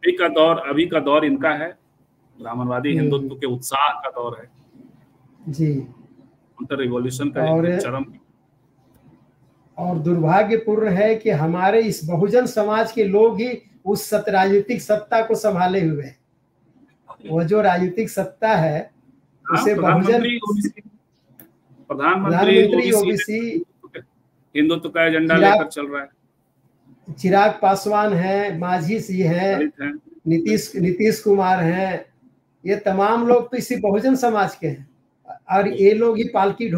अभी का दौर इनका है, ब्राह्मणवादी हिंदुत्व के उत्साह का दौर है जी। काउंटर रिवॉल्यूशन का चरम। और दुर्भाग्यपूर्ण है कि हमारे इस बहुजन समाज के लोग ही उस राजनीतिक सत्ता को संभाले हुए हैं। वो जो राजनीतिक सत्ता है उसे प्रधानमंत्री ओबीसी हिंदुत्व का एजेंडा लेकर चल रहा है। चिराग पासवान है, मांझी जी है, नीतीश कुमार हैं, ये तमाम लोग तो इसी बहुजन समाज के हैं और ये लोग ही पालकी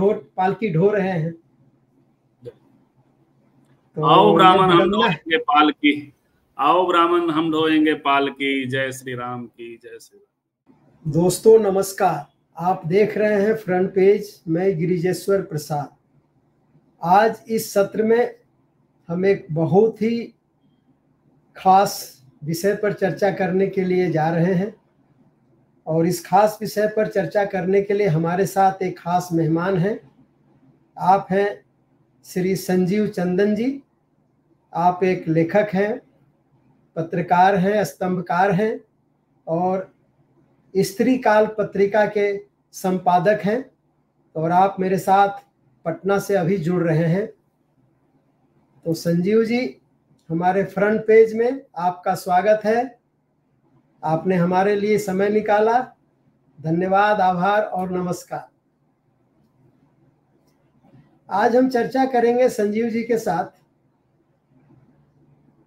ढो रहे हैं। तो आओ ब्राह्मण हम ढोएंगे पालकी, आओ ब्राह्मण हम ढोएंगे पालकी, जय श्री राम की जय श्री राम। दोस्तों नमस्कार, आप देख रहे हैं फ्रंट पेज, मैं गिरिजेश्वर प्रसाद। आज इस सत्र में हम एक बहुत ही खास विषय पर चर्चा करने के लिए जा रहे हैं और इस खास विषय पर चर्चा करने के लिए हमारे साथ एक खास मेहमान हैं। आप हैं श्री संजीव चंदन जी। आप एक लेखक हैं, पत्रकार हैं, स्तंभकार हैं और स्त्री काल पत्रिका के संपादक हैं और आप मेरे साथ पटना से अभी जुड़ रहे हैं। तो संजीव जी, हमारे फ्रंट पेज में आपका स्वागत है। आपने हमारे लिए समय निकाला, धन्यवाद, आभार और नमस्कार। आज हम चर्चा करेंगे संजीव जी के साथ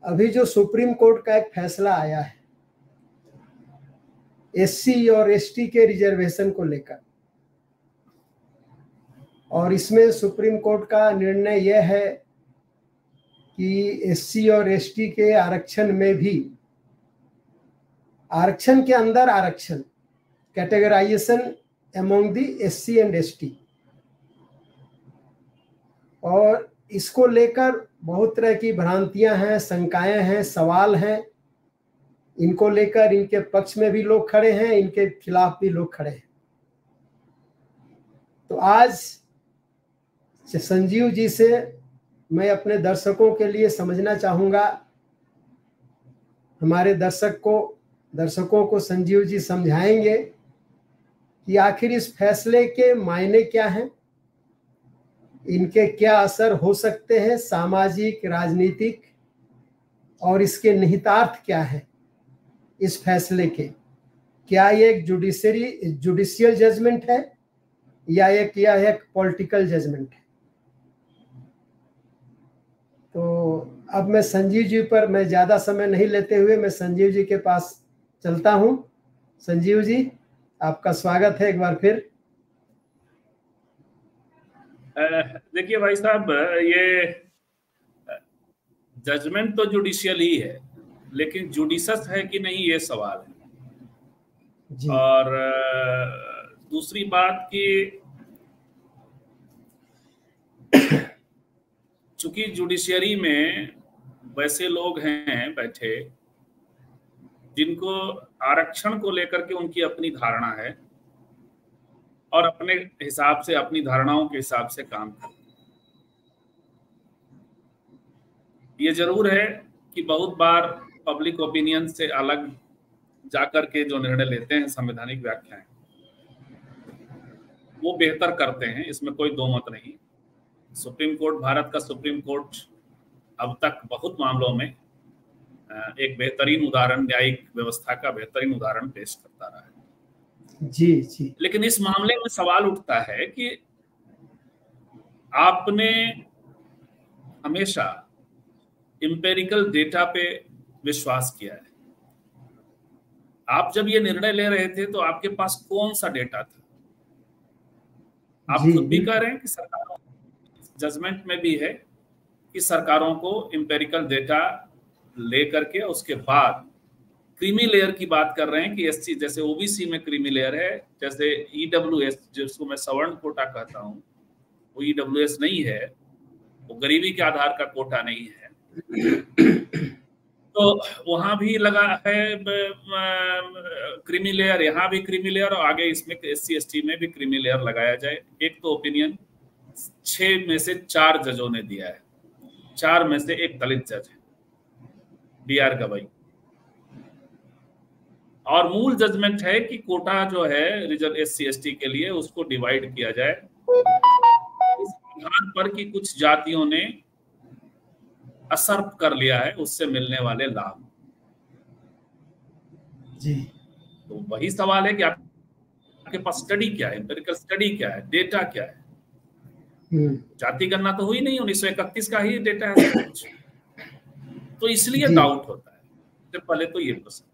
अभी जो सुप्रीम कोर्ट का एक फैसला आया है एससी और एसटी के रिजर्वेशन को लेकर, और इसमें सुप्रीम कोर्ट का निर्णय यह है कि एससी और एसटी के आरक्षण में भी, आरक्षण के अंदर आरक्षण, categorization among the SC and ST, और इसको लेकर बहुत तरह की भ्रांतियां हैं, शंकाएं हैं, सवाल हैं। इनको लेकर इनके पक्ष में भी लोग खड़े हैं, इनके खिलाफ भी लोग खड़े हैं। तो आज संजीव जी से मैं अपने दर्शकों के लिए समझना चाहूँगा, हमारे दर्शकों को संजीव जी समझाएंगे कि आखिर इस फैसले के मायने क्या हैं, इनके क्या असर हो सकते हैं सामाजिक, राजनीतिक, और इसके निहितार्थ क्या है इस फैसले के। क्या ये एक जुडिशियल जजमेंट है या एक पॉलिटिकल जजमेंट है। तो अब मैं संजीव जी पर मैं ज़्यादा समय नहीं लेते हुए मैं संजीव जी के पास चलता हूं। संजीव जी, आपका स्वागत है एक बार फिर। देखिए भाई साहब, ये जजमेंट तो जुडिशियल ही है, लेकिन जुडिशस है कि नहीं ये सवाल है जी। और दूसरी बात कि चूंकि जुडिशियरी में वैसे लोग हैं बैठे जिनको आरक्षण को लेकर के उनकी अपनी धारणा है और अपने हिसाब से, अपनी धारणाओं के हिसाब से काम करते हैं। ये जरूर है कि बहुत बार पब्लिक ओपिनियन से अलग जाकर के जो निर्णय लेते हैं संवैधानिक व्याख्याएं, वो बेहतर करते हैं, इसमें कोई दो मत नहीं। सुप्रीम कोर्ट, भारत का सुप्रीम कोर्ट अब तक बहुत मामलों में एक बेहतरीन उदाहरण, न्यायिक व्यवस्था का बेहतरीन उदाहरण पेश करता रहा है जी जी। लेकिन इस मामले में सवाल उठता है कि आपने हमेशा एम्पिरिकल डेटा पे विश्वास किया है। आप जब ये निर्णय ले रहे थे तो आपके पास कौन सा डेटा था? आप खुद भी कह रहे हैं कि सरकारों, जजमेंट में भी है कि सरकारों को एम्पिरिकल डेटा लेकर के उसके बाद क्रीमी लेयर की बात कर रहे हैं कि एससी, जैसे ओबीसी में क्रीमी लेयर है, जैसे ईडब्ल्यूएस जिसको मैं सवर्ण कोटा कहता हूं, वो ईडब्ल्यूएस नहीं है, वो गरीबी के आधार का कोटा नहीं है। तो वहां भी लगा है क्रीमी लेयर, यहाँ भी क्रीमी लेयर, और आगे इसमें एससी एसटी में भी क्रीमी लेयर लगाया जाए। एक तो ओपिनियन 6 में से 4 जजों ने दिया है, 4 में से एक दलित जज है, BR गवई। और मूल जजमेंट है कि कोटा जो है रिजर्व SC ST के लिए उसको डिवाइड किया जाए इस आधार पर कि कुछ जातियों ने असर्प कर लिया है उससे मिलने वाले लाभ। जी। तो वही सवाल है कि आपके पास स्टडी क्या है, एम्पिरिकल स्टडी क्या है, डेटा क्या है। जाति गणना तो हुई नहीं, 1931 का ही डेटा है सब कुछ, तो इसलिए डाउट होता है। तो पहले तो ये प्रश्न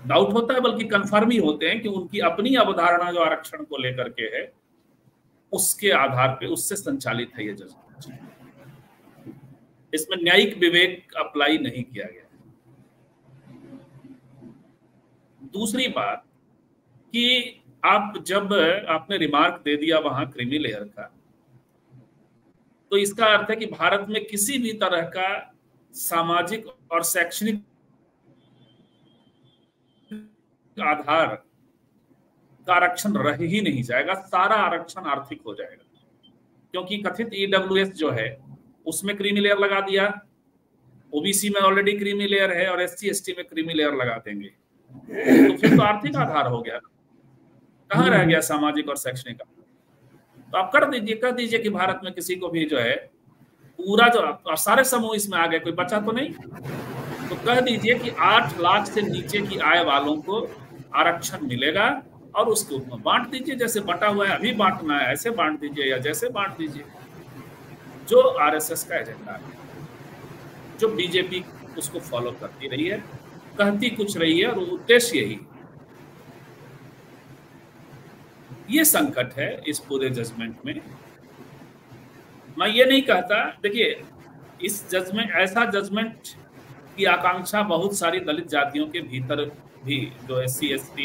डाउट होता है, बल्कि कंफर्म ही होते हैं कि उनकी अपनी अवधारणा जो आरक्षण को लेकर के है उसके आधार पे उससे संचालित है ये जजमेंट। इसमें न्यायिक विवेक अप्लाई नहीं किया गया। दूसरी बात कि आप जब आपने रिमार्क दे दिया वहां क्रीमी लेयर का, तो इसका अर्थ है कि भारत में किसी भी तरह का सामाजिक और शैक्षणिक आधार का आरक्षण रह ही नहीं जाएगा, सारा आरक्षण आर्थिक हो जाएगा। क्योंकि कथित EWS जो है उसमें क्रीमी लेयर लगा दिया, OBC में ऑलरेडी क्रीमी लेयर है और SC ST में क्रीमी लेयर लगा देंगे, तो फिर तो आर्थिक आधार हो गया, कहाँ रह गया सामाजिक और शैक्षणिक आधार। तो आप कह दीजिए कि भारत में किसी को भी जो है पूरा जो और सारे समूह इसमें आ गए, कोई बचा तो नहीं, तो कह दीजिए कि 8 लाख से नीचे की आय वालों को आरक्षण मिलेगा और उसको बांट दीजिए, जैसे बटा हुआ है अभी बांटना है ऐसे बांट दीजिए या जैसे बांट दीजिए। जो RSS का एजेंडा है, जो बीजेपी उसको फॉलो करती रही है, कहती कुछ रही है और उद्देश्य यही। ये संकट है इस पूरे जजमेंट में। मैं ये नहीं कहता, देखिए इस जजमेंट, ऐसा जजमेंट की आकांक्षा बहुत सारी दलित जातियों के भीतर भी, जो SC ST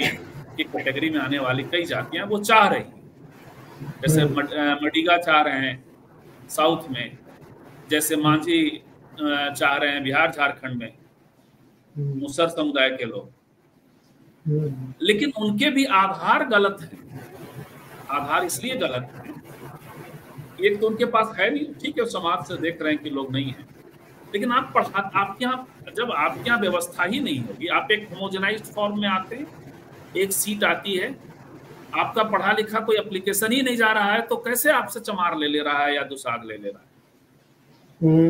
की कैटेगरी में आने वाली कई जातियां वो चाह रही, जैसे मडिगा चाह रहे हैं साउथ में, जैसे मांझी चाह रहे हैं बिहार झारखंड में, मुसर समुदाय के लोग, लेकिन उनके भी आधार गलत है। आधार इसलिए गलत है, एक तो उनके पास है नहीं, ठीक है समाज से देख रहे हैं कि लोग नहीं है, लेकिन आपके यहाँ जब आपके यहाँ व्यवस्था ही नहीं होगी, आप एक होमोजेनाइज्ड फॉर्म में आते हैं, एक सीट आती है, आपका पढ़ा लिखा कोई एप्लीकेशन ही नहीं जा रहा है, तो कैसे आपसे चमार ले रहा है या दुसाध ले रहा है।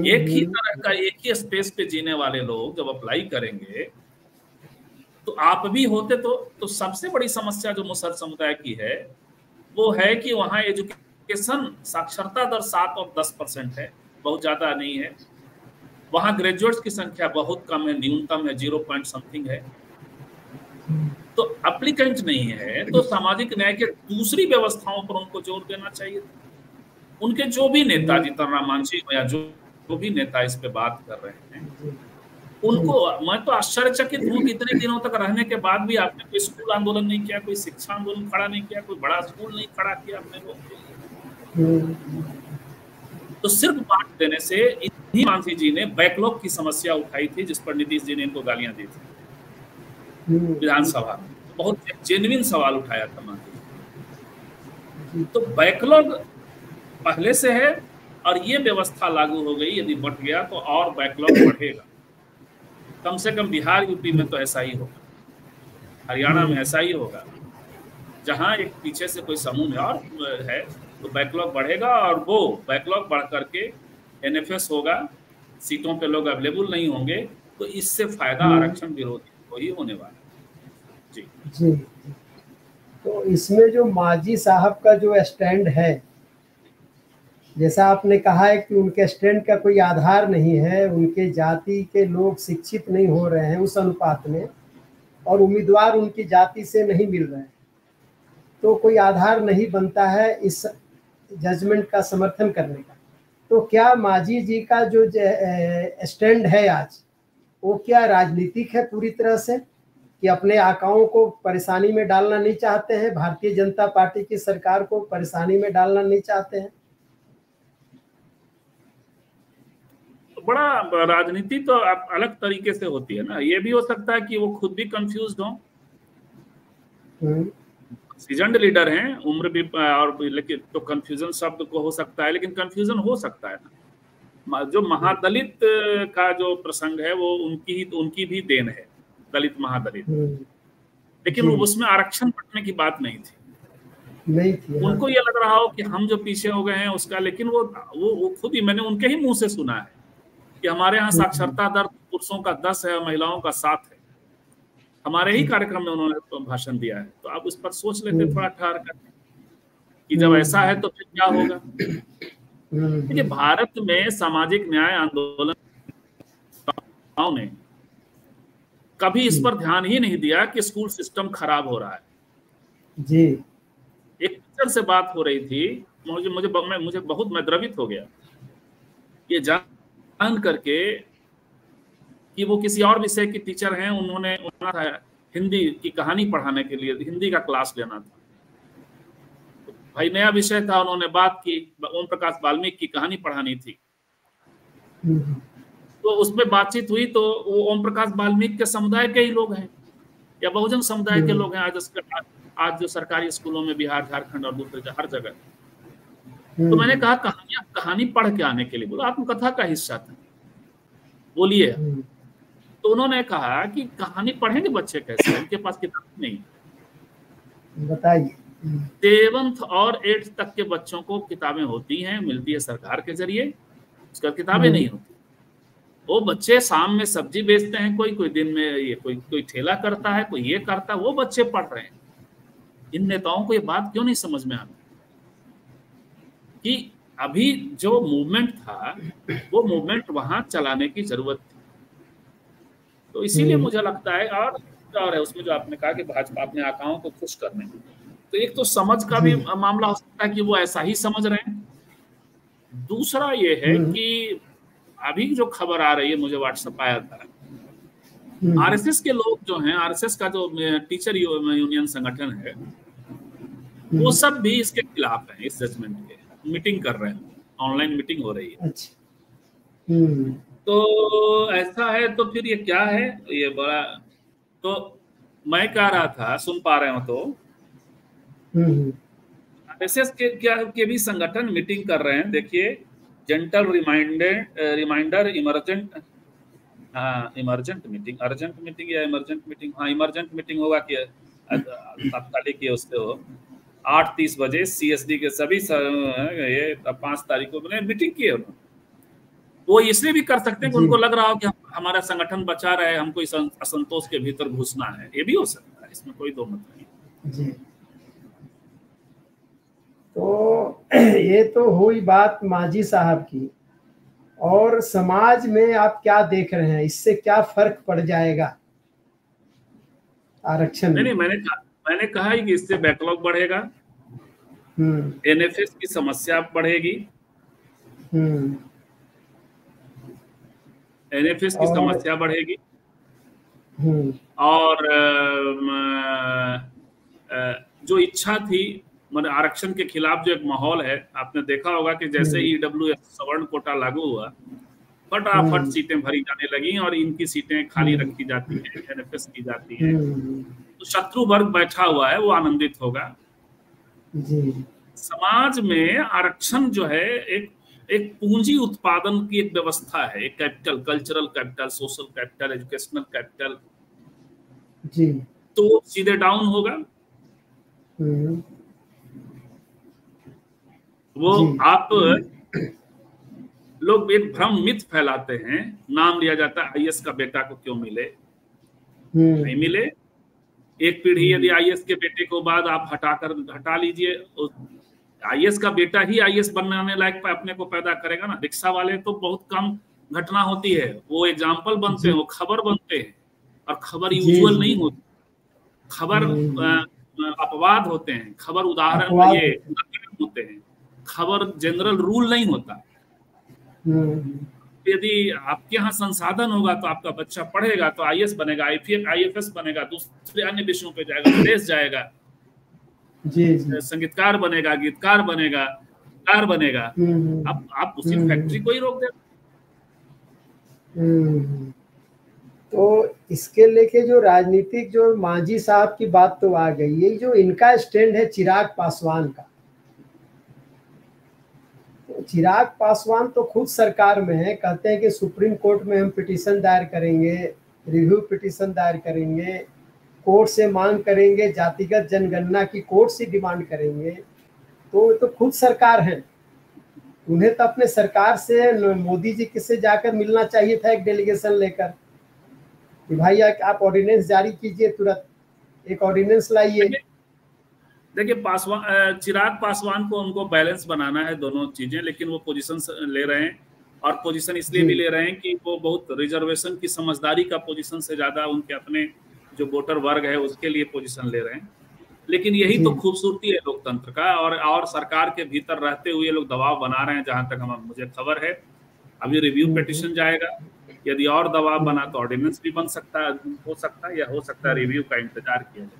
एक ही तरह का एक ही स्पेस पे जीने वाले लोग जब अप्लाई करेंगे, तो आप भी होते तो सबसे बड़ी समस्या जो मुसहर समुदाय की है वो है कि वहाँ एजुकेशन साक्षरता दर 7 और 10% है, बहुत ज्यादा नहीं है। वहाँ ग्रेजुएट्स की संख्या बहुत कम है, न्यूनतम है 0 पॉइंट समथिंग है। तो एप्लीकेंट नहीं है, तो सामाजिक न्याय के दूसरी व्यवस्थाओं पर उनको जोर देना चाहिए। उनके जो भी नेता, जीतन राम मांझी या जो भी नेता इस पे बात कर रहे हैं, उनको मैं तो आश्चर्यचकित हूँ कि इतने दिनों तक रहने के बाद भी आपने कोई स्कूल आंदोलन नहीं किया, कोई शिक्षा आंदोलन खड़ा नहीं किया, कोई बड़ा स्कूल नहीं खड़ा किया अपने लोग के लिए। तो सिर्फ बांट देने से, इन्हीं मांझी जी ने बैकलॉग की समस्या उठाई थी जिस पर नीतीश जी ने इनको गालियां दी थी विधानसभा में, बहुत जेन्युइन सवाल उठाया था मांझी जी। तो बैकलॉग पहले से है और ये व्यवस्था लागू हो गई, यदि बढ़ गया तो और बैकलॉग बढ़ेगा। कम से कम बिहार यूपी में तो ऐसा ही होगा, हरियाणा में ऐसा ही होगा, जहां एक पीछे से कोई समूह और है तो बैकलॉग बढ़ेगा, और वो बैकलॉग बढ़ करके NFS होगा, सीटों पे लोग अवेलेबल नहीं होंगे, तो इससे फायदा आरक्षण विरोधी को ही होने वाला है। जी जी। तो इसमें जो मांझी साहब का जो स्टैंड है, जैसा आपने कहा है कि उनके स्टैंड का कोई आधार नहीं है, उनके जाति के लोग शिक्षित नहीं हो रहे हैं उस अनुपात में, और उम्मीदवार उनकी जाति से नहीं मिल रहे हैं, तो कोई आधार नहीं बनता है इस जजमेंट का समर्थन करने का। तो क्या मांझी जी का जो स्टैंड है आज, वो क्या राजनीतिक है पूरी तरह से, कि अपने आकाओं को परेशानी में डालना नहीं चाहते हैं, भारतीय जनता पार्टी की सरकार को परेशानी में डालना नहीं चाहते हैं? बड़ा राजनीति तो अलग तरीके से होती है ना, ये भी हो सकता है कि वो खुद भी कंफ्यूज्ड हो, सीजन्ड लीडर हैं, उम्र भी और लेकिन तो कंफ्यूजन शब्द को हो सकता है, लेकिन कंफ्यूजन हो सकता है ना। जो महादलित का जो प्रसंग है वो उनकी भी देन है, दलित महादलित, हम्म, लेकिन जी उसमें आरक्षण बढ़ने की बात नहीं थी। नहीं थी। हाँ। उनको ये लग रहा हो कि हम जो पीछे हो गए हैं उसका, लेकिन वो खुद ही, मैंने उनके ही मुंह से सुना है कि हमारे यहाँ हम्म, साक्षरता दर पुरुषों का 10 है और महिलाओं का 7 है। हमारे ही जी कार्यक्रम में उन्होंने भाषण दिया है। तो आप उस पर सोच लेते हम्म, थोड़ा ठहर कर कि जब ऐसा है हम्म, तो फिर क्या होगा। देखिए, हम्म, भारत में सामाजिक न्याय आंदोलनकारों ने कभी इस जी पर ध्यान ही नहीं दिया कि स्कूल सिस्टम खराब हो रहा है। जी एक टीचर से बात हो रही थी, मुझे मुझे मैं द्रवित हो गया ये जान करके कि वो किसी और विषय की टीचर हैं। उन्होंने हिंदी की कहानी पढ़ाने के लिए हिंदी का क्लास लेना था। तो भाई नया विषय था, उन्होंने बात की, ओम प्रकाश वाल्मीकि की कहानी पढ़ानी थी। हम्म, तो उसमें बातचीत हुई तो वो ओम प्रकाश वाल्मीकि के समुदाय के ही लोग हैं या बहुजन समुदाय के हम्म, लोग हैं। आज जो सरकारी स्कूलों में बिहार, झारखंड और दूसरे हर जगह। तो मैंने हम्म, कहा कहानी पढ़ के आने के लिए, बोला आत्मकथा का हिस्सा था, बोलिए। हम्म, तो उन्होंने कहा कि कहानी पढ़ेंगे बच्चे कैसे, उनके पास किताब नहीं। बताइए। 7th और 8th तक के बच्चों को किताबें होती हैं, मिलती है सरकार के जरिए, उसका किताबें हम्म, नहीं होती। वो बच्चे शाम में सब्जी बेचते हैं, कोई कोई दिन में ये कोई कोई ठेला करता है, कोई ये करता है, वो बच्चे पढ़ रहे हैं। इन नेताओं को ये बात क्यों नहीं समझ में आती कि अभी जो मूवमेंट था वो मूवमेंट वहां चलाने की जरूरत थी। तो इसीलिए हम्म, मुझे लगता है, और है उसमें जो आपने कहा कि भाजपा अपने आकाओं को खुश करने, तो एक तो समझ का जी भी मामला हो सकता है कि वो ऐसा ही समझ रहे हैं। दूसरा ये है हम्म, कि अभी जो खबर आ रही है, मुझे व्हाट्सएप आया था, हम्म, आरएसएस के लोग जो हैं, आरएसएस का जो टीचर यूनियन संगठन है, वो हम्म, सब भी इसके खिलाफ हैं, इस जजमेंट के। मीटिंग कर रहे हैं, ऑनलाइन मीटिंग हो रही है। अच्छा। हम्म, तो ऐसा है तो फिर ये क्या है, ये बड़ा। तो मैं कह रहा था, सुन पा रहे हो तो, हम्म, आरएसएस के भी संगठन मीटिंग कर रहे हैं। देखिए, जेंटल रिमाइंडर इमरजेंट, हाँ इमरजेंट मीटिंग, अर्जेंट मीटिंग या इमरजेंट मीटिंग, हाँ इमरजेंट मीटिंग होगा कि तात्कालिक, ये उससे हो 8:30 बजे सीएसडी के सभी ये 5 तारीख को मैंने मीटिंग की है उन्होंने। वो इसलिए भी कर सकते हैं कि जी उनको लग रहा हो कि हमारा संगठन बचा रहे, हमको इस असंतोष के भीतर घुसना है, ये भी हो सकता है, इसमें कोई दो मत नहीं। जी। तो ये तो हुई बात मांझी साहब की। और समाज में आप क्या देख रहे हैं, इससे क्या फर्क पड़ जाएगा आरक्षण नहीं में? नहीं, मैंने कहा ही कि इससे बैकलॉग बढ़ेगा, हम्म, एनएफएस की समस्या बढ़ेगी, हम्म, एनएफएस की और समस्या बढ़ेगी। हम्म, और जो इच्छा थी, मतलब आरक्षण के खिलाफ जो एक माहौल है, आपने देखा होगा कि जैसे हम्म, ही ईडब्ल्यूएस सवर्ण कोटा लागू हुआ, फटाफट हम्म, सीटें भरी जाने लगी और इनकी सीटें खाली हम्म, रखी जाती हैं, एनएफएस की जाती हैं। हम्म, तो शत्रु वर्ग बैठा हुआ है, वो आनंदित होगा। जी समाज में आरक्षण जो है एक एक पूंजी उत्पादन की एक व्यवस्था है, एक capital, cultural capital, social capital, educational capital. जी तो वो सीधे डाउन होगा। हम्म, वो जी आप लोग एक भ्रम मिथ फैलाते हैं, नाम लिया जाता है आईएएस का बेटा को क्यों मिले, नहीं हम्म, मिले। एक पीढ़ी यदि हम्म, आईएएस के बेटे को बाद आप हटा लीजिए, आईएएस का बेटा ही आईएएस बनाने लायक अपने को पैदा करेगा ना। रिक्शा वाले तो बहुत कम घटना होती है, वो एग्जाम्पल बनते हैं, जी वो खबर बनते हैं, और खबर जी यूजुअल जी नहीं होती। खबर हम्म, अपवाद होते हैं, खबर उदाहरण, अपवाद ये होते हैं। उदाहरण होते हैं, खबर जनरल रूल नहीं होता। हम्म, यदि आपके यहाँ संसाधन होगा तो आपका बच्चा पढ़ेगा तो आईएएस बनेगा, आईएफएस बनेगा, दूसरे अन्य विषयों पे जाएगा, विदेश जाएगा, जी जी संगीतकार बनेगा, गीतकार बनेगा, कार बनेगा। हम्म, आप उसी हम्म, फैक्ट्री को ही रोक देते। हम्म। तो इसके लेके जो राजनीतिक, जो मांझी साहब की बात तो आ गई, ये जो इनका स्टैंड है चिराग पासवान का, तो चिराग पासवान तो खुद सरकार में है, कहते हैं कि सुप्रीम कोर्ट में हम पिटीशन दायर करेंगे रिव्यू पिटीशन दायर करेंगे, कोर्ट से मांग करेंगे, जातिगत जनगणना की कोर्ट से डिमांड करेंगे, तो खुद सरकार है। उन्हें तो अपने सरकार से मोदी जी से जाकर मिलना चाहिए था एक डेलीगेशन लेकर कि भाई आप ऑर्डिनेंस जारी कीजिए, तुरंत एक ऑर्डिनेंस लाइए। देखिए चिराग पासवान को उनको बैलेंस बनाना है दोनों चीजें, लेकिन वो पोजीशन ले रहे हैं, और पोजीशन इसलिए भी ले रहे हैं कि वो बहुत रिजर्वेशन की समझदारी का पोजीशन से ज्यादा उनके अपने जो वोटर वर्ग है उसके लिए पोजीशन ले रहे हैं। लेकिन यही तो खूबसूरती है लोकतंत्र का, और सरकार के भीतर रहते हुए लोग दबाव बना रहे हैं। जहां तक मुझे खबर है अभी रिव्यू पिटीशन जाएगा, यदि और दबाव बना तो ऑर्डिनेंस भी बन सकता है, हो सकता है रिव्यू का इंतजार किया जाए।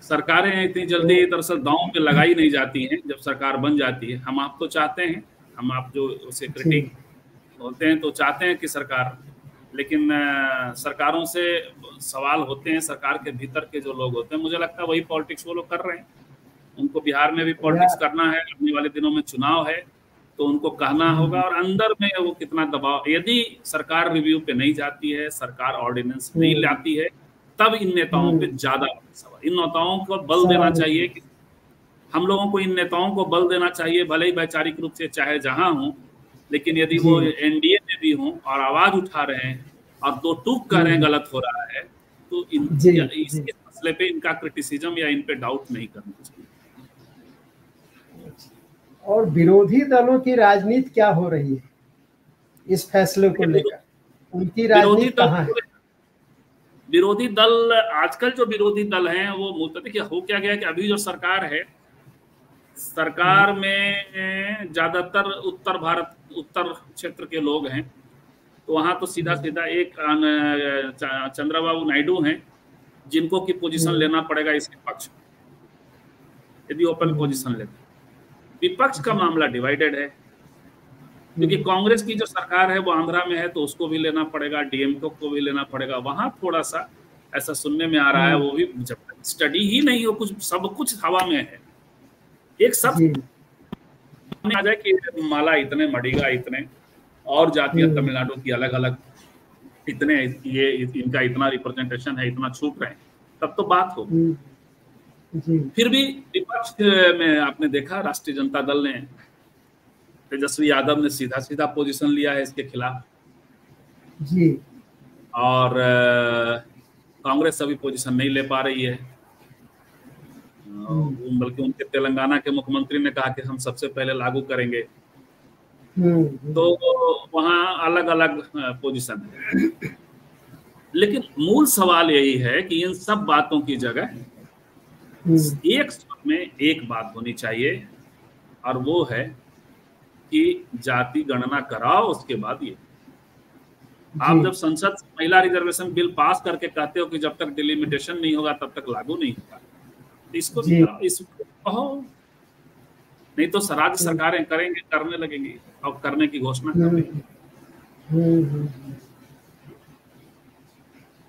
सरकारें इतनी जल्दी दरअसल दांव पे लगाई नहीं जाती हैं। जब सरकार बन जाती है, हम आप तो चाहते हैं, हम आप जो उसे क्रिटिक होते हैं तो चाहते हैं कि सरकार, लेकिन सरकारों से सवाल होते हैं, सरकार के भीतर के जो लोग होते हैं, मुझे लगता है वही पॉलिटिक्स वो लोग कर रहे हैं। उनको बिहार में भी पॉलिटिक्स करना है, आने वाले दिनों में चुनाव है, तो उनको कहना होगा। और अंदर में वो कितना दबाव, यदि सरकार रिव्यू पे नहीं जाती है, सरकार ऑर्डिनेंस नहीं लाती है, तब इन नेताओं पे ज्यादा सवाल। इन नेताओं को बल देना चाहिए कि हम लोगों को इन नेताओं को बल देना चाहिए, भले ही वैचारिक रूप से चाहे जहां हो, लेकिन यदि वो एनडीए में भी हों और आवाज उठा रहे हैं और दो टूक कह रहे हैं गलत हो रहा है, तो इस मसले पे इनका क्रिटिसिज्म या इन पे डाउट नहीं करना चाहिए। और विरोधी दलों की राजनीति क्या हो रही है इस फैसले को लेकर? उनकी राजनीति कहाँ है? विरोधी दल आजकल जो विरोधी दल हैं वो मूलतः देखिए हो क्या गया कि अभी जो सरकार है, सरकार में ज्यादातर उत्तर क्षेत्र के लोग हैं, तो वहां तो सीधा एक चंद्रबाबू नायडू हैं जिनको की पोजीशन लेना पड़ेगा इसके पक्ष में, यदि ओपन पोजीशन लेते। विपक्ष का मामला डिवाइडेड है, क्योंकि कांग्रेस की जो सरकार है वो आंध्रा में है, तो उसको भी लेना पड़ेगा, डीएमके को भी लेना पड़ेगा। वहां थोड़ा सा ऐसा सुनने में आ रहा है, वो भी जब तक स्टडी ही नहीं हो, कुछ सब कुछ हवा में है। एक सब आ जाए कि माला इतने, मडिगा इतने, और जातियां तमिलनाडु की अलग अलग इतने, ये इनका इतना रिप्रेजेंटेशन है, इतना छूट रहे हैं, तब तो बात हो। फिर भी विपक्ष में आपने देखा राष्ट्रीय जनता दल ने, तेजस्वी यादव ने सीधा पोजीशन लिया है इसके खिलाफ जी, और कांग्रेस अभी पोजीशन नहीं ले पा रही है। बल्कि उनके तेलंगाना के मुख्यमंत्री ने कहा कि हम सबसे पहले लागू करेंगे। तो वहाँ अलग अलग पोजीशन है। लेकिन मूल सवाल यही है कि इन सब बातों की जगह एक स्वर में एक बात होनी चाहिए, और वो है कि जाति गणना कराओ, उसके बाद ये। आप जब संसद से महिला रिजर्वेशन बिल पास करके कहते हो कि जब तक डिलिमिटेशन नहीं होगा तब तक लागू नहीं होगा, इसको कहो, नहीं तो राज्य सरकारें करेंगे, करने लगेंगी और करने की घोषणा कर देंगी।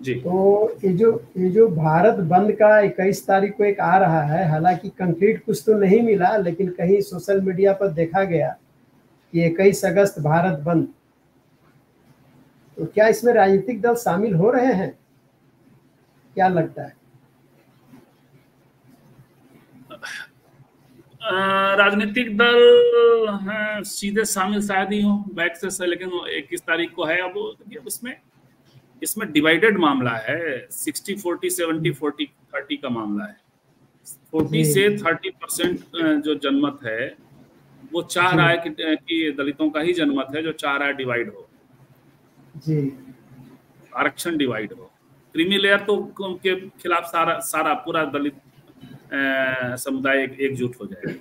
जी, तो ये जो भारत बंद का 21 तारीख को एक आ रहा है, हालांकि कंक्रीट कुछ तो नहीं मिला, लेकिन कहीं सोशल मीडिया पर देखा गया कि 21 अगस्त भारत बंद। तो क्या इसमें राजनीतिक दल शामिल हो रहे हैं, क्या लगता है? राजनीतिक दल हैं, सीधे शामिल शायद ही हो बैक से, लेकिन 21 तारीख को है। अब इसमें डिवाइडेड मामला है, 60-40, 70-40, 30 का मामला है। 40 से 30% जो जनमत है वो चाह रहा है कि दलितों का ही जनमत है जो चाह रहा है डिवाइड हो जी, आरक्षण डिवाइड हो। क्रीमी लेयर तो उनके खिलाफ सारा पूरा दलित समुदाय एकजुट हो जाएगा,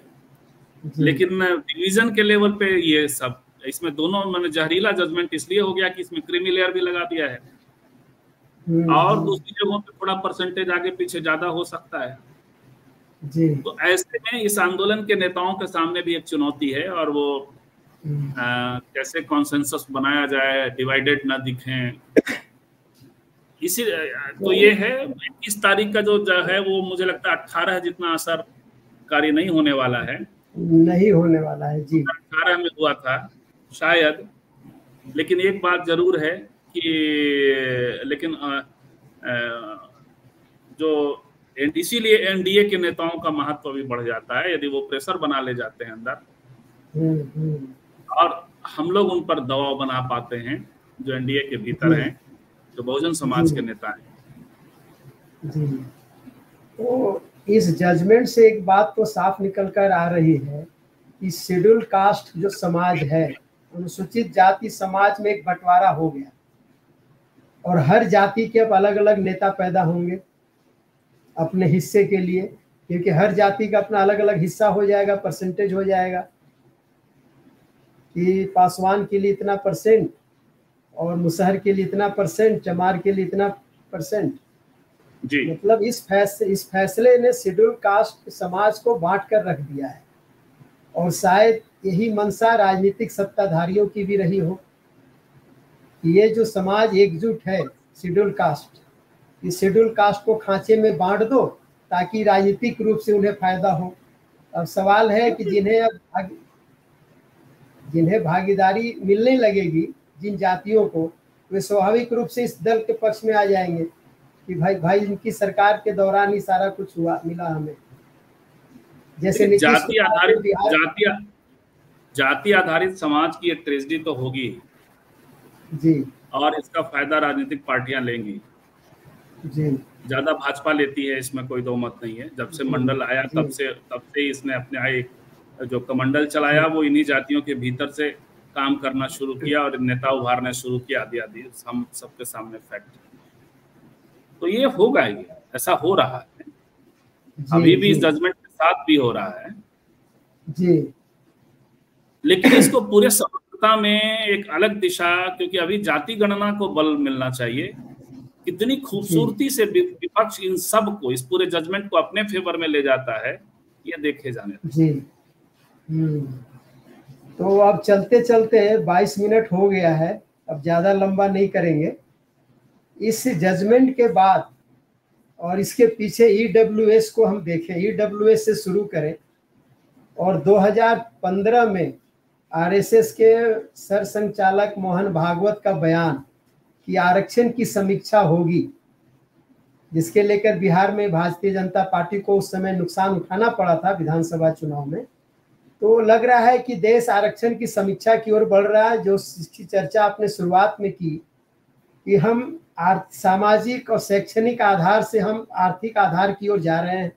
लेकिन डिवीजन के लेवल पे ये सब, इसमें दोनों मैंने जहरीला जजमेंट इसलिए हो गया कि इसमें क्रीमी लेयर भी लगा दिया है, और दूसरी जगहों पे थोड़ा परसेंटेज आगे पीछे ज्यादा हो सकता है जी। तो ऐसे में इस आंदोलन के नेताओं के सामने भी एक चुनौती है, और वो कैसे कॉन्सेंसस बनाया जाए, डिवाइडेड ना दिखें। इसी तो ये है 21 तारीख का जो है वो मुझे लगता है 18 जितना असरकारी नहीं होने वाला है, नहीं होने वाला है जी। 18 में हुआ था शायद, लेकिन एक बात जरूर है कि लेकिन जो इसीलिए एनडीए के नेताओं का महत्व भी बढ़ जाता है यदि वो प्रेशर बना ले जाते हैं अंदर, और हम लोग उन पर दबाव बना पाते हैं जो एनडीए के भीतर हैं, जो बहुजन समाज के नेता हैं। जी, तो इस जजमेंट से एक बात तो साफ निकल कर आ रही है कि शेड्यूल कास्ट जो समाज है, अनुसूचित जाति समाज में एक बंटवारा हो गया और हर जाति के अब अलग अलग नेता पैदा होंगे अपने हिस्से के लिए, क्योंकि हर जाति का अपना अलग अलग हिस्सा हो जाएगा, परसेंटेज हो जाएगा कि पासवान के लिए इतना परसेंट और मुसहर के लिए इतना परसेंट, चमार के लिए इतना परसेंट। जी। मतलब इस फैसले ने शेड्यूल कास्ट समाज को बांट कर रख दिया है और शायद यही मंशा राजनीतिक सत्ताधारियों की भी रही हो कि ये जो समाज एकजुट है शेड्यूल कास्ट, इस शेड्यूल कास्ट को खांचे में बांट दो ताकि राजनीतिक रूप से उन्हें फायदा हो। अब सवाल है कि जिन्हें भागीदारी मिलने लगेगी जिन जातियों को, वे स्वाभाविक रूप से इस दल के पक्ष में आ जाएंगे कि भाई इनकी सरकार के दौरान ही सारा कुछ हुआ मिला हमें। जैसे जाति आधारित समाज की एक ट्रेजेडी तो होगी जी, और इसका फायदा राजनीतिक पार्टियां लेंगी जी। ज्यादा भाजपा लेती है, इसमें कोई दो मत नहीं है। जब से मंडल आया तब से इसने अपने जो कमंडल चलाया वो इन्हीं जातियों के भीतर से काम करना शुरू किया और नेता उभारना शुरू किया, आदि हम सबके सामने फैक्ट। तो ये होगा, ये ऐसा हो रहा है अभी भी इस जजमेंट के साथ भी हो रहा है जी। लेकिन इसको पूरे समग्रता में एक अलग दिशा, क्योंकि अभी जाति गणना को बल मिलना चाहिए। कितनी खूबसूरती से विपक्ष इन सब को, इस पूरे जजमेंट को अपने फेवर में ले जाता है, ये देखे जाने जी। तो अब चलते चलते 22 मिनट हो गया है, अब ज्यादा लंबा नहीं करेंगे। इस जजमेंट के बाद और इसके पीछे ईडब्ल्यूएस को हम देखें, ईडब्ल्यूएस से शुरू करें और 2015 में आरएसएस के सरसंघचालक मोहन भागवत का बयान कि आरक्षण की समीक्षा होगी, जिसके लेकर बिहार में भारतीय जनता पार्टी को उस समय नुकसान उठाना पड़ा था विधानसभा चुनाव में। तो लग रहा है कि देश आरक्षण की समीक्षा की ओर बढ़ रहा है, जो इसकी चर्चा आपने शुरुआत में की कि हम सामाजिक और शैक्षणिक आधार से हम आर्थिक आधार की ओर जा रहे हैं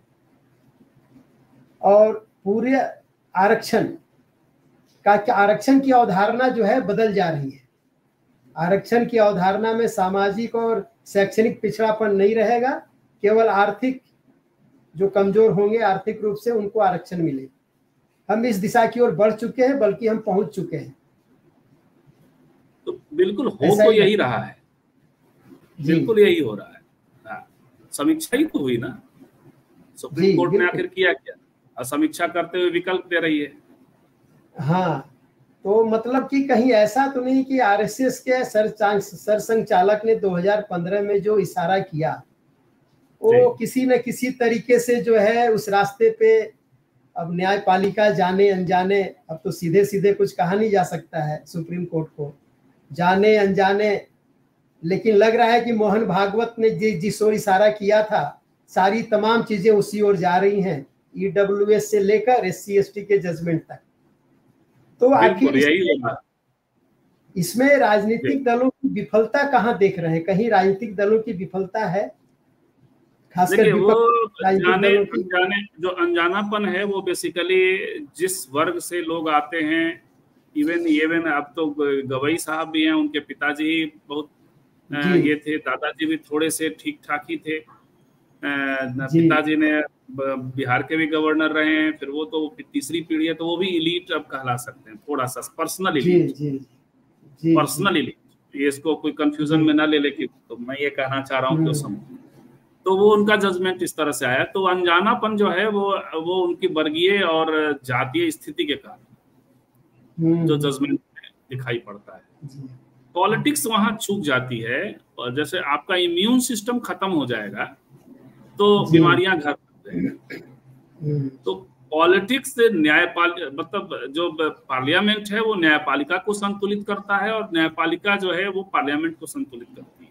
और पूरे आरक्षण की अवधारणा जो है बदल जा रही है। आरक्षण की अवधारणा में सामाजिक और शैक्षणिक पिछड़ापन नहीं रहेगा, केवल आर्थिक जो कमजोर होंगे आर्थिक रूप से उनको आरक्षण मिले। हम इस दिशा की ओर बढ़ चुके हैं, बल्कि हम पहुंच चुके हैं। तो बिल्कुल हो तो यही रहा है, बिल्कुल यही हो रहा है। समीक्षा ही तो हुई ना, सुप्रीम कोर्ट ने आखिर किया क्या? समीक्षा करते हुए विकल्प दे रही है। हाँ, तो मतलब कि कहीं ऐसा तो नहीं कि आरएसएस के सरसंघचालक ने 2015 में जो इशारा किया वो किसी न किसी तरीके से जो है उस रास्ते पे अब न्यायपालिका जाने अनजाने, अब तो सीधे सीधे कुछ कहा नहीं जा सकता है सुप्रीम कोर्ट को, जाने अनजाने, लेकिन लग रहा है कि मोहन भागवत ने जिस ओर इशारा किया था सारी तमाम चीजें उसी ओर जा रही हैं, ईडब्ल्यूएस से लेकर एससी एसटी के जजमेंट तक। तो आखिर इसमें राजनीतिक दलों की विफलता कहाँ देख रहे हैं? कहीं राजनीतिक दलों की विफलता है, खासकर वो जो अनजानापन है वो बेसिकली जिस वर्ग से लोग आते हैं, इवन अब तो गवई साहब भी हैं, उनके पिताजी बहुत ये थे, दादाजी भी थोड़े से ठीक ठाक ही थे, पिताजी ने बिहार के भी गवर्नर रहे हैं, फिर वो तो तीसरी पीढ़ी है, तो वो भी इलीट अब कहला सकते हैं, थोड़ा सा पर्सनल इलीट। ये इसको कोई कंफ्यूजन में ना ले, लेकिन तो मैं ये कहना चाह रहा हूँ क्यों समझ। तो वो उनका जजमेंट इस तरह से आया। तो अनजानापन जो है वो उनकी वर्गीय और जातीय स्थिति के कारण जो जजमेंट में दिखाई पड़ता है। पॉलिटिक्स वहां छूट जाती है, और जैसे आपका इम्यून सिस्टम खत्म हो जाएगा तो बीमारियां घर जाएंगी। तो पॉलिटिक्स से मतलब जो पार्लियामेंट है वो न्यायपालिका को संतुलित करता है, और न्यायपालिका जो है वो पार्लियामेंट को संतुलित करती है।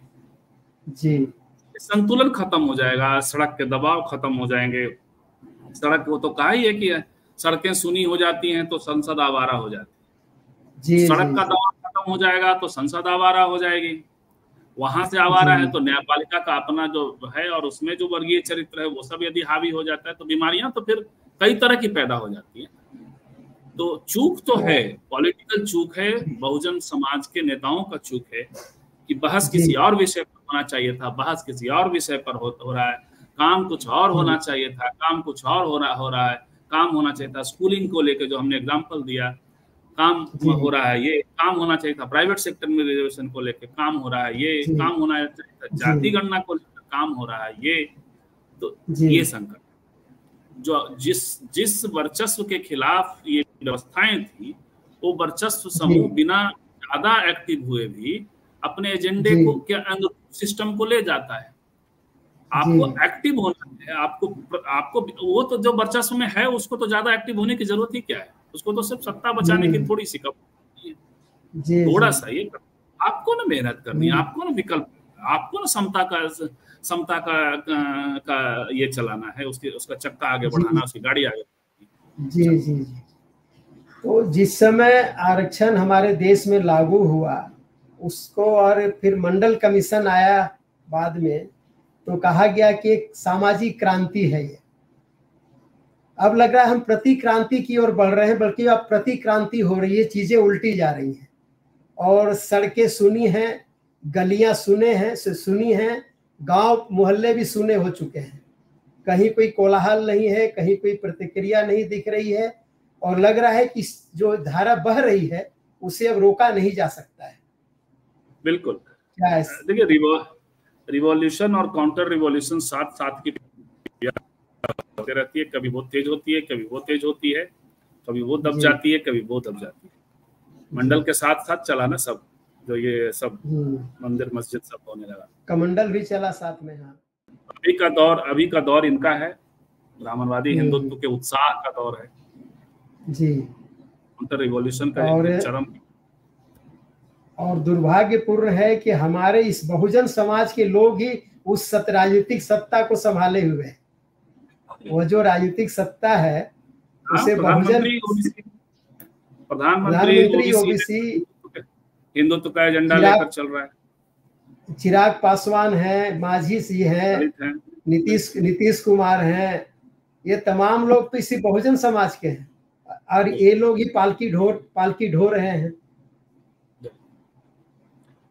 जी संतुलन खत्म हो जाएगा, सड़क के दबाव खत्म हो जाएंगे। सड़क वो तो कहा ही है कि सड़कें सुनी हो जाती हैं तो संसद आवारा हो जाती है। जी सड़क जी का दबाव खत्म हो जाएगा तो संसद आवारा हो जाएगी। वहां से आवारा है तो न्यायपालिका का अपना जो है और उसमें जो वर्गीय चरित्र है वो सब यदि हावी हो जाता है तो बीमारियां तो फिर कई तरह की पैदा हो जाती हैं। तो चूक तो है, पॉलिटिकल चूक है, बहुजन समाज के नेताओं का चूक है कि बहस किसी और विषय पर होना चाहिए था, बहस किसी और विषय पर हो रहा है, काम कुछ और होना चाहिए था, काम कुछ और हो रहा है, काम होना चाहिए था स्कूलिंग को लेकर जो हमने एग्जाम्पल दिया, काम हो रहा है ये, काम होना चाहिए था प्राइवेट सेक्टर में रिजर्वेशन को लेकर, काम हो रहा है ये, काम होना चाहिए था जाति गणना को लेकर, काम हो रहा है ये। तो ये संकट जो जिस वर्चस्व के खिलाफ ये व्यवस्थाएं थी, वो वर्चस्व समूह बिना ज्यादा एक्टिव हुए भी अपने एजेंडे को के अनुरूप सिस्टम को ले जाता है। आपको एक्टिव होना है, आपको वो तो जो वर्चस्व में है उसको तो ज्यादा एक्टिव होने की जरूरत ही क्या है, उसको तो सिर्फ सत्ता बचाने की थोड़ी सी कमी है। थोड़ा सा ये आपको ना मेहनत करनी है, आपको ना विकल्प, आपको ना समता का ये चलाना है, उसका चक्का आगे बढ़ाना, उसकी गाड़ी आगे जी जी जी। तो जिस समय आरक्षण हमारे देश में लागू हुआ उसको, और फिर मंडल कमीशन आया बाद में, तो कहा गया कि एक सामाजिक क्रांति है ये। अब लग रहा है हम प्रतिक्रांति की ओर बढ़ रहे हैं, बल्कि अब प्रतिक्रांति हो रही है, चीजें उल्टी जा रही हैं। और सड़कें सुनी हैं, गलियां सुनी हैं, गांव मोहल्ले भी सुने हो चुके हैं। कहीं कोई कोलाहल नहीं है, कहीं कोई प्रतिक्रिया नहीं दिख रही है, और लग रहा है कि जो धारा बह रही है उसे अब रोका नहीं जा सकता है। बिल्कुल, देखिए रिवॉल्यूशन और काउंटर रिवॉल्यूशन साथ साथ की होती रहती है, कभी वो तेज होती है, कभी वो तेज होती है, कभी वो दब जाती है, कभी वो दब जाती है। मंडल के साथ साथ चला ना सब, जो ये सब मंदिर मस्जिद सब होने लगा, कमंडल भी चला साथ में। हाँ, अभी का दौर इनका है, ब्राह्मणवादी हिंदुत्व के उत्साह का दौर है जी, काउंटर रिवॉल्यूशन का चरम। और दुर्भाग्यपूर्ण है कि हमारे इस बहुजन समाज के लोग ही उस राजनीतिक सत्ता को संभाले हुए हैं। वो जो राजनीतिक सत्ता है उसे प्रधानमंत्री ओबीसी हिंदुत्व का एजेंडा लेकर चल रहा है। चिराग पासवान है, मांझी जी है, नीतीश कुमार हैं, ये तमाम लोग तो इसी बहुजन समाज के हैं, और ये लोग ही पालकी ढो रहे हैं।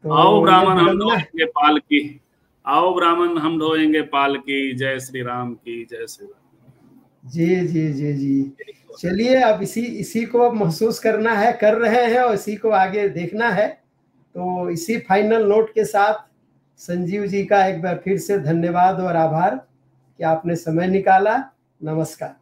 तो आओ ब्राह्मण हम ढोएंगे पालकी, आओ ब्राह्मण हम ढोएंगे पालकी, जय श्री राम की, जय श्री राम। जी जी जी जी। चलिए, अब इसी को अब महसूस करना है, कर रहे हैं, और इसी को आगे देखना है। तो इसी फाइनल नोट के साथ संजीव जी का एक बार फिर से धन्यवाद और आभार कि आपने समय निकाला। नमस्कार।